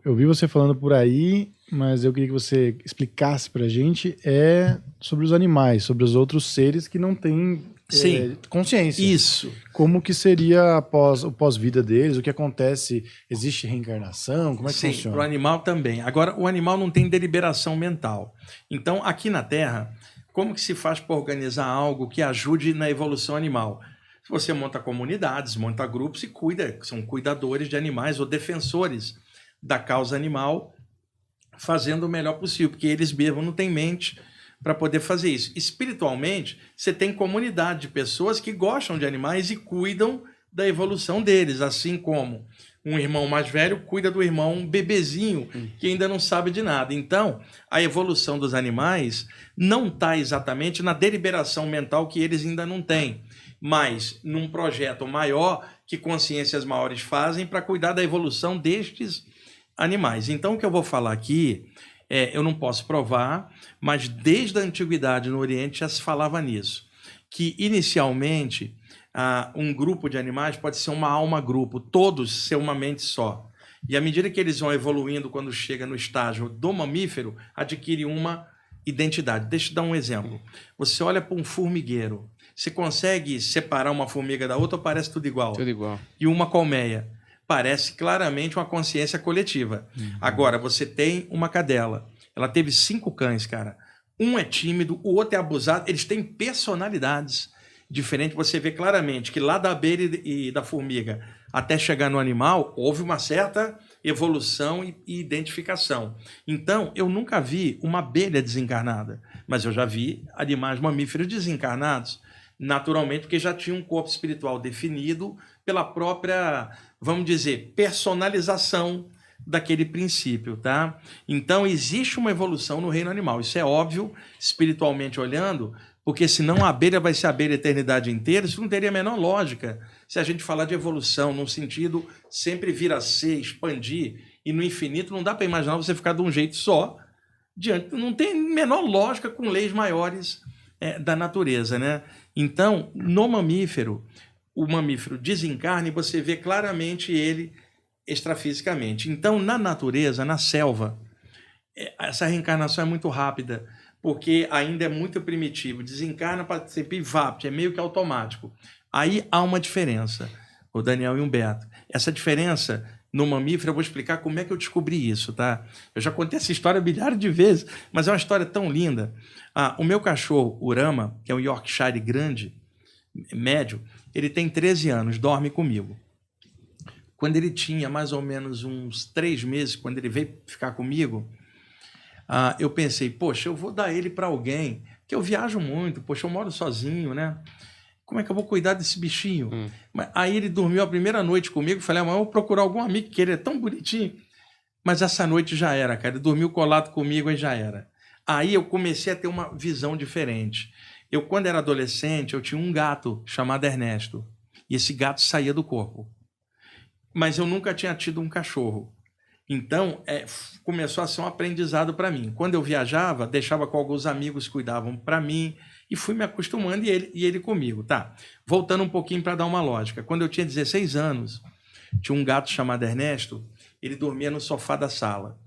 eu vi você falando por aí, mas eu queria que você explicasse pra gente sobre os animais, sobre os outros seres que não têm consciência. Isso. Como que seria o pós-vida deles? O que acontece? Existe reencarnação? Como é que Sim, funciona? para o animal também. Agora, o animal não tem deliberação mental. Então, aqui na Terra, como que se faz para organizar algo que ajude na evolução animal? Você monta comunidades, monta grupos e cuida, são cuidadores de animais ou defensores da causa animal, fazendo o melhor possível, porque eles mesmos não têm mente para poder fazer isso. Espiritualmente, você tem comunidade de pessoas que gostam de animais e cuidam da evolução deles, assim como um irmão mais velho cuida do irmão bebezinho que ainda não sabe de nada. Então, a evolução dos animais não está exatamente na deliberação mental que eles ainda não têm, mas num projeto maior que consciências maiores fazem para cuidar da evolução destes animais. Então, o que eu vou falar aqui, eu não posso provar, mas desde a antiguidade no Oriente já se falava nisso, que inicialmente um grupo de animais pode ser uma alma-grupo, todos ser uma mente só. E à medida que eles vão evoluindo, quando chega no estágio do mamífero, adquire uma identidade. Deixa eu dar um exemplo. Você olha para um formigueiro, você consegue separar uma formiga da outra ou parece tudo igual? Tudo igual. E uma colmeia? Parece claramente uma consciência coletiva. Agora, você tem uma cadela. Ela teve 5 cães, cara. Um é tímido, o outro é abusado. Eles têm personalidades diferentes. Você vê claramente que lá da abelha e da formiga até chegar no animal, houve uma certa evolução e identificação. Então, eu nunca vi uma abelha desencarnada, mas eu já vi animais mamíferos desencarnados, naturalmente, porque já tinha um corpo espiritual definido pela própria, vamos dizer, personalização daquele princípio, tá? Então, existe uma evolução no reino animal. Isso é óbvio, espiritualmente olhando, porque senão a abelha vai ser a abelha a eternidade inteira, isso não teria a menor lógica. Se a gente falar de evolução, num sentido sempre vir a ser, expandir, e no infinito não dá para imaginar você ficar de um jeito só, não tem menor lógica com leis maiores da natureza, né? Então, no mamífero, o mamífero desencarna e você vê claramente ele extrafisicamente. Então, na natureza, na selva, essa reencarnação é muito rápida, porque ainda é muito primitivo. Desencarna para ser pivapt, é meio que automático. Aí há uma diferença, o Daniel e o Humberto. Essa diferença no mamífero, eu vou explicar como é que eu descobri isso, tá? Eu já contei essa história milhares de vezes, mas é uma história tão linda. O meu cachorro, Urama, que é um Yorkshire grande, médio, ele tem 13 anos, dorme comigo. Quando ele tinha mais ou menos uns 3 meses, quando ele veio ficar comigo, eu pensei, poxa, eu vou dar ele para alguém, que eu viajo muito, poxa, eu moro sozinho, né? Como é que eu vou cuidar desse bichinho? Aí ele dormiu a primeira noite comigo, falei, mas eu vou procurar algum amigo, que ele é tão bonitinho. Mas essa noite já era, cara, ele dormiu colado comigo e já era. Aí eu comecei a ter uma visão diferente. Eu, quando era adolescente, eu tinha um gato chamado Ernesto, e esse gato saía do corpo. Mas eu nunca tinha tido um cachorro. Então, começou a ser um aprendizado para mim. Quando eu viajava, deixava com alguns amigos que cuidavam para mim e fui me acostumando e ele comigo. Tá. Voltando um pouquinho para dar uma lógica. Quando eu tinha 16 anos, tinha um gato chamado Ernesto, ele dormia no sofá da sala.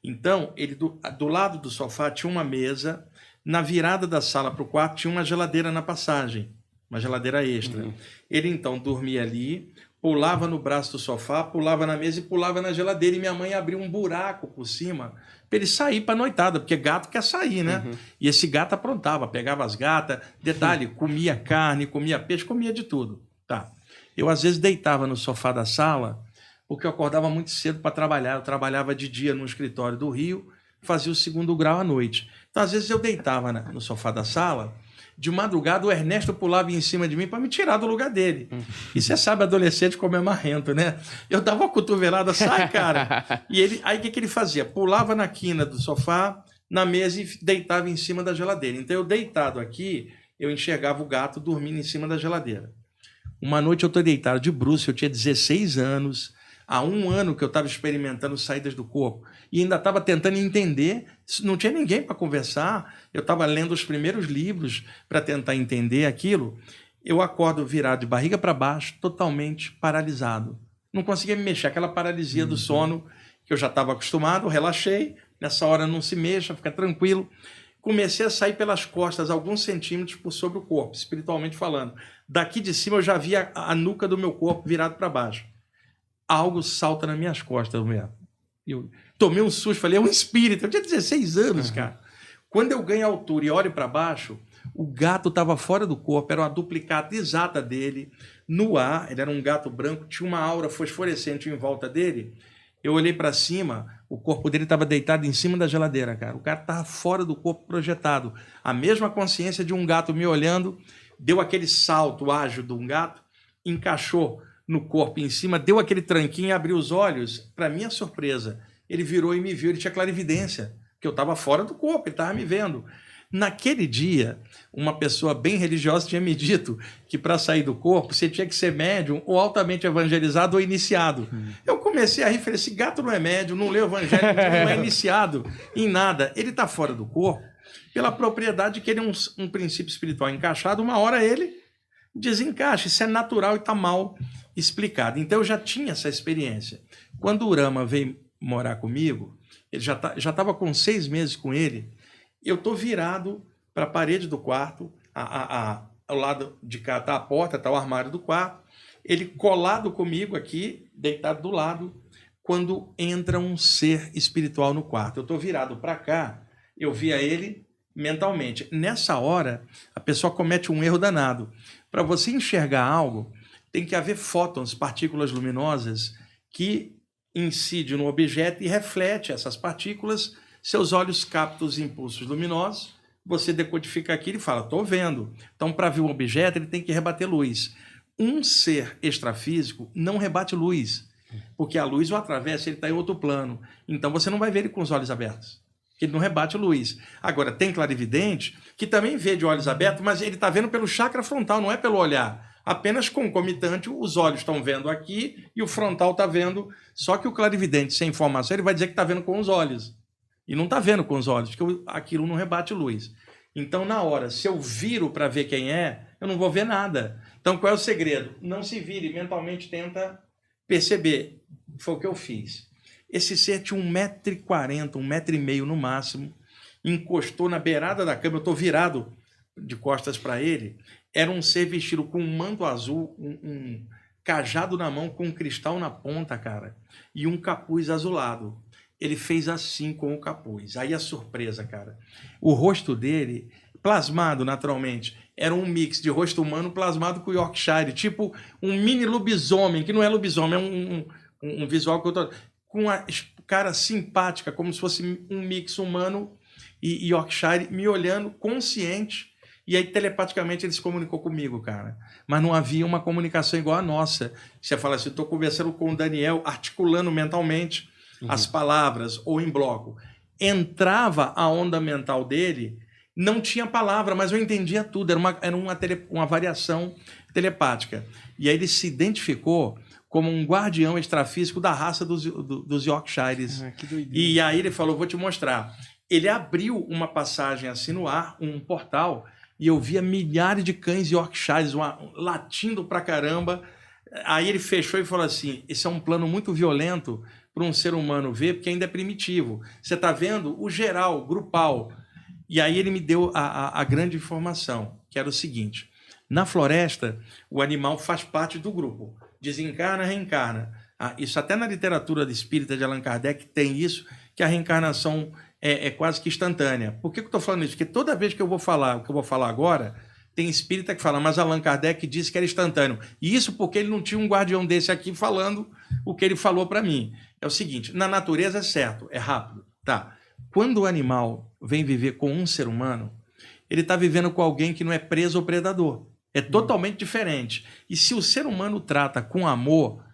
Então, ele do lado do sofá tinha uma mesa, na virada da sala para o quarto tinha uma geladeira na passagem, uma geladeira extra. Ele, então, dormia ali, pulava no braço do sofá, pulava na mesa e pulava na geladeira. E minha mãe abriu um buraco por cima para ele sair para a noitada, porque gato quer sair, né? E esse gato aprontava, pegava as gatas, detalhe, comia carne, comia peixe, comia de tudo. Tá. Eu, às vezes, deitava no sofá da sala, porque eu acordava muito cedo para trabalhar. Eu trabalhava de dia no escritório do Rio, fazia o 2º grau à noite. Então, às vezes, eu deitava no sofá da sala. De madrugada, o Ernesto pulava em cima de mim para me tirar do lugar dele. E você sabe, adolescente como é marrento, né? Eu dava uma cotovelada, sai, cara! E ele, aí o que ele fazia? Pulava na quina do sofá, na mesa e deitava em cima da geladeira. Então, eu deitado aqui, eu enxergava o gato dormindo em cima da geladeira. Uma noite eu estou deitado de bruço, eu tinha 16 anos, há 1 ano que eu estava experimentando saídas do corpo e ainda estava tentando entender, não tinha ninguém para conversar, eu estava lendo os primeiros livros para tentar entender aquilo. Eu acordo virado de barriga para baixo, totalmente paralisado. Não conseguia me mexer, aquela paralisia do sono que eu já estava acostumado, relaxei, nessa hora não se mexa, fica tranquilo. Comecei a sair pelas costas, alguns centímetros por sobre o corpo, espiritualmente falando. Daqui de cima eu já via a nuca do meu corpo virado para baixo. Algo salta nas minhas costas mesmo. Eu tomei um susto, falei, é um espírito. Eu tinha 16 anos, cara. Quando eu ganho altura e olho para baixo, o gato estava fora do corpo, era uma duplicata exata dele, no ar, ele era um gato branco, tinha uma aura fosforescente em volta dele. Eu olhei para cima, o corpo dele estava deitado em cima da geladeira, cara. O cara estava fora do corpo projetado. A mesma consciência de um gato me olhando, deu aquele salto ágil de um gato, encaixou no corpo em cima, deu aquele tranquinho e abriu os olhos. Para minha surpresa, ele virou e me viu, ele tinha clarividência, que eu estava fora do corpo, ele estava me vendo. Naquele dia, uma pessoa bem religiosa tinha me dito que para sair do corpo você tinha que ser médium ou altamente evangelizado ou iniciado. Eu comecei a rir, falei, esse gato não é médium, não lê o evangelho, não é iniciado em nada. Ele está fora do corpo pela propriedade que ele é um princípio espiritual encaixado, uma hora ele desencaixa, isso é natural e está mal explicado. Então eu já tinha essa experiência. Quando o Urama veio morar comigo, ele já estava com 6 meses com ele, eu estou virado para a parede do quarto, ao lado de cá está a porta, está o armário do quarto, ele colado comigo aqui, deitado do lado, quando entra um ser espiritual no quarto. Eu estou virado para cá, eu via ele mentalmente. Nessa hora, a pessoa comete um erro danado. Para você enxergar algo, tem que haver fótons, partículas luminosas, que incidem no objeto e reflete essas partículas. Seus olhos captam os impulsos luminosos, você decodifica aquilo e fala, estou vendo. Então, para ver um objeto, ele tem que rebater luz. Um ser extrafísico não rebate luz, porque a luz o atravessa, ele está em outro plano. Então, você não vai ver ele com os olhos abertos, porque ele não rebate luz. Agora, tem clarividente que também vê de olhos abertos, mas ele está vendo pelo chakra frontal, não é pelo olhar. Apenas concomitante, os olhos estão vendo aqui e o frontal está vendo. Só que o clarividente, sem informação, ele vai dizer que está vendo com os olhos. E não está vendo com os olhos, porque aquilo não rebate luz. Então, na hora, se eu viro para ver quem é, eu não vou ver nada. Então, qual é o segredo? Não se vire, mentalmente tenta perceber. Foi o que eu fiz. Esse ser tinha 1,40 m, 1,5 m no máximo, encostou na beirada da cama, eu estou virado de costas para ele. Era um ser vestido com um manto azul, um cajado na mão com um cristal na ponta, cara, e um capuz azulado. Ele fez assim com o capuz. Aí a surpresa, cara. O rosto dele, plasmado naturalmente, era um mix de rosto humano plasmado com Yorkshire, tipo um mini lobisomem, que não é lobisomem, é um visual que eu tô... com a cara simpática, como se fosse um mix humano e Yorkshire, me olhando consciente. E aí, telepaticamente, ele se comunicou comigo, cara. Mas não havia uma comunicação igual a nossa. Você fala assim, estou conversando com o Daniel, articulando mentalmente as palavras, ou em bloco. Entrava a onda mental dele, não tinha palavra, mas eu entendia tudo. Era uma variação telepática. E aí ele se identificou como um guardião extrafísico da raça dos Yorkshires. Que doideira. E aí ele falou, vou te mostrar. Ele abriu uma passagem assim no ar, um portal, e eu via milhares de cães Yorkshires latindo pra caramba. Aí ele fechou e falou assim, esse é um plano muito violento para um ser humano ver, porque ainda é primitivo. Você está vendo o geral, grupal. E aí ele me deu a grande informação, que era o seguinte, na floresta, o animal faz parte do grupo. Desencarna, reencarna. Isso até na literatura espírita de Allan Kardec tem isso, que a reencarnação é quase que instantânea. Por que eu estou falando isso? Porque toda vez que eu vou falar o que eu vou falar agora, tem espírita que fala, mas Allan Kardec disse que era instantâneo. E isso porque ele não tinha um guardião desse aqui falando o que ele falou para mim. É o seguinte, na natureza é certo, é rápido. Tá. Quando o animal vem viver com um ser humano, ele está vivendo com alguém que não é preso ou predador. É totalmente diferente. E se o ser humano trata com amor,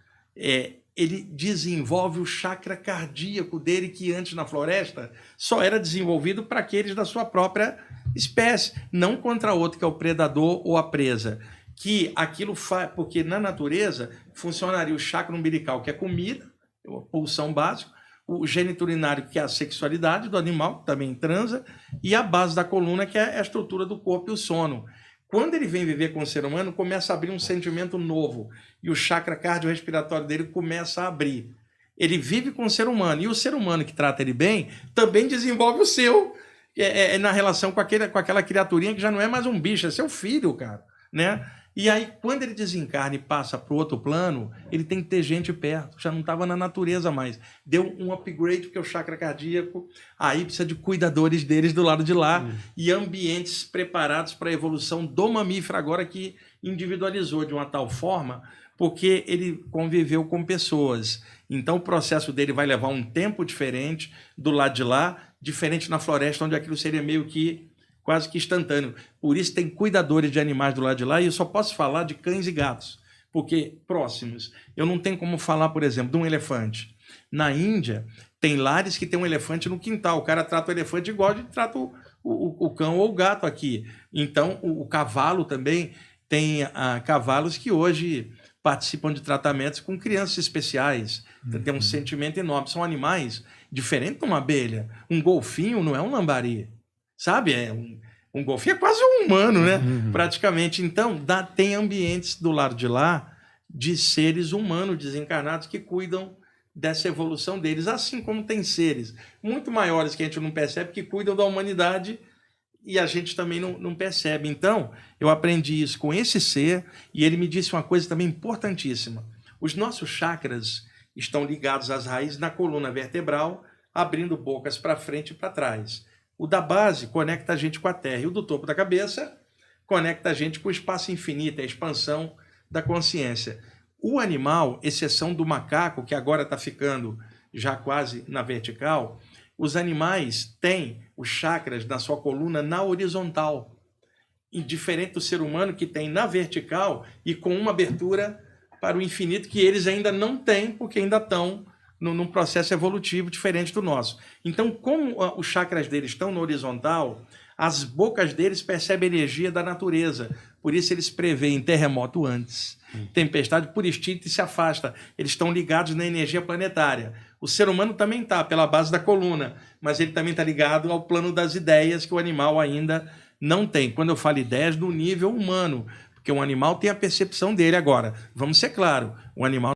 ele desenvolve o chakra cardíaco dele, que antes na floresta só era desenvolvido para aqueles da sua própria espécie, não contra outro que é o predador ou a presa. Que aquilo faz, porque na natureza funcionaria o chakra umbilical, que é comida, a pulsão básica, o geniturinário, que é a sexualidade do animal, que também transa, e a base da coluna, que é a estrutura do corpo e o sono. Quando ele vem viver com o ser humano, começa a abrir um sentimento novo, e o chakra cardiorrespiratório dele começa a abrir. Ele vive com o ser humano. E o ser humano que trata ele bem também desenvolve o seu na relação com aquela criaturinha que já não é mais um bicho, é seu filho, cara, né? E aí, quando ele desencarna e passa para o outro plano, ele tem que ter gente perto. Já não estava na natureza mais. Deu um upgrade, porque o chakra cardíaco, aí precisa de cuidadores deles do lado de lá e ambientes preparados para a evolução do mamífero agora que individualizou de uma tal forma, porque ele conviveu com pessoas. Então, o processo dele vai levar um tempo diferente do lado de lá, diferente na floresta, onde aquilo seria meio que quase que instantâneo. Por isso tem cuidadores de animais do lado de lá, e eu só posso falar de cães e gatos, porque próximos. Eu não tenho como falar, por exemplo, de um elefante. Na Índia, tem lares que tem um elefante no quintal. O cara trata o elefante igual a gente trata o cão ou o gato aqui. Então, o cavalo também tem cavalos que hoje participam de tratamentos com crianças especiais. Tem um sentimento enorme. São animais diferentes de uma abelha. Um golfinho não é um lambari. Sabe? Um golfinho é quase um humano, né? Praticamente. Então, tem ambientes do lado de lá de seres humanos desencarnados que cuidam dessa evolução deles, assim como tem seres muito maiores que a gente não percebe, que cuidam da humanidade e a gente também não percebe. Então, eu aprendi isso com esse ser e ele me disse uma coisa também importantíssima. Os nossos chakras estão ligados às raízes na coluna vertebral, abrindo bocas para frente e para trás. O da base conecta a gente com a Terra e o do topo da cabeça conecta a gente com o espaço infinito, a expansão da consciência. O animal, exceção do macaco, que agora está ficando já quase na vertical, os animais têm os chakras na sua coluna na horizontal, e diferente do ser humano que tem na vertical e com uma abertura para o infinito que eles ainda não têm, porque ainda estão num processo evolutivo diferente do nosso. Então, como os chakras deles estão no horizontal, as bocas deles percebem a energia da natureza. Por isso eles preveem terremoto antes, tempestade por instinto e se afasta. Eles estão ligados na energia planetária. O ser humano também está, pela base da coluna, mas ele também está ligado ao plano das ideias que o animal ainda não tem. Quando eu falo ideias, no nível humano, porque o animal tem a percepção dele agora. Vamos ser claros, o animal